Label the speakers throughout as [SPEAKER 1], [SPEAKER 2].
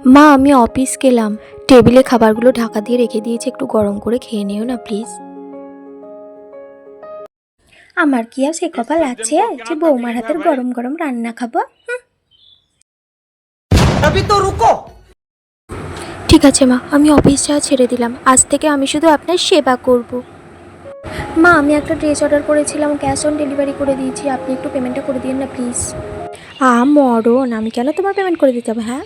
[SPEAKER 1] মা আমি অফিস গেলাম, টেবিলে খাবারগুলো ঢাকা দিয়ে রেখে দিয়েছি, একটু গরম করে খেয়ে নিও না প্লিজ। আমার কি আর সে কপাল আছে যে বৌমার হাতের গরম গরম রান্না খাবো? ঠিক আছে মা, আমি অফিস যাওয়া ছেড়ে দিলাম, আজ থেকে আমি শুধু আপনার সেবা করব। মা আমি একটা ড্রেস অর্ডার করেছিলাম, ক্যাশ অন ডেলিভারি করে দিয়েছি, আপনি একটু পেমেন্টটা করে দিন না প্লিজ। মরণ, আমি কেন তোমার পেমেন্ট করে দিতে হবে? হ্যাঁ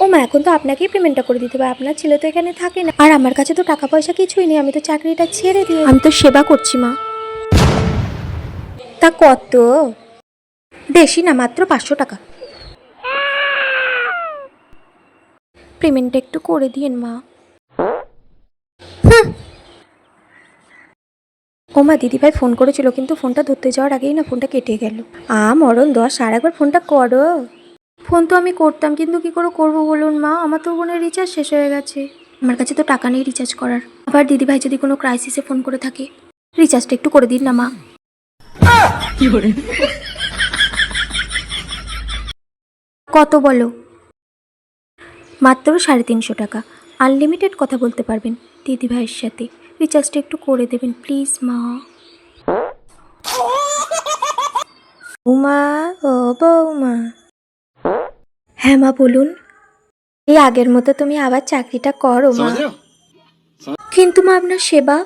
[SPEAKER 1] ও মা, এখন তো আপনাকেই পেমেন্টটা করে দিতে হবে, আপনার ছেলে তো এখানে থাকে না, আর আমার কাছে তো টাকা পয়সা কিছুই নেই, আমি তো চাকরিটা ছেড়ে দিয়ে আমি তো সেবা করছি মা। তা কত? বেশি না, মাত্র 500 টাকা। পেমেন্টটা একটু করে দিন মা। ও মা, দিদিভাই ফোন করেছিল, কিন্তু ফোনটা ধরতে যাওয়ার আগেই না ফোনটা কেটে গেল। মরণ দশ, আর একবার ফোনটা করো। ফোন তো আমি করতাম, কিন্তু কি করে করবো বলুন মা, আমার তো ফোনের রিচার্জ শেষ হয়ে গেছে, আমার কাছে তো টাকা নেই রিচার্জ করার। আবার দিদিভাই যদি কোনো ক্রাইসিসে ফোন করে থাকে, রিচার্জটা একটু করে দিন না মা। কত বলো? মাত্র 350 টাকা, আনলিমিটেড কথা বলতে পারবেন দিদিভাইয়ের সাথে, রিচার্জটা একটু করে দেবেন প্লিজ মা। বৌমা, ও বৌমা। হ্যাঁ মা বলুন। এই আগের মতো তুমি আবার চাকরিটা করো মা। কিন্তু মা আপনার সেবা।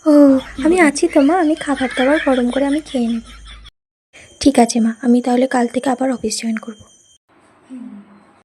[SPEAKER 1] ও, আমি আছি তো মা, আমি খাবার দাবার গরম করে আমি খেয়ে নেব। ঠিক আছে মা, আমি তাহলে কাল থেকে আবার অফিস জয়েন করব।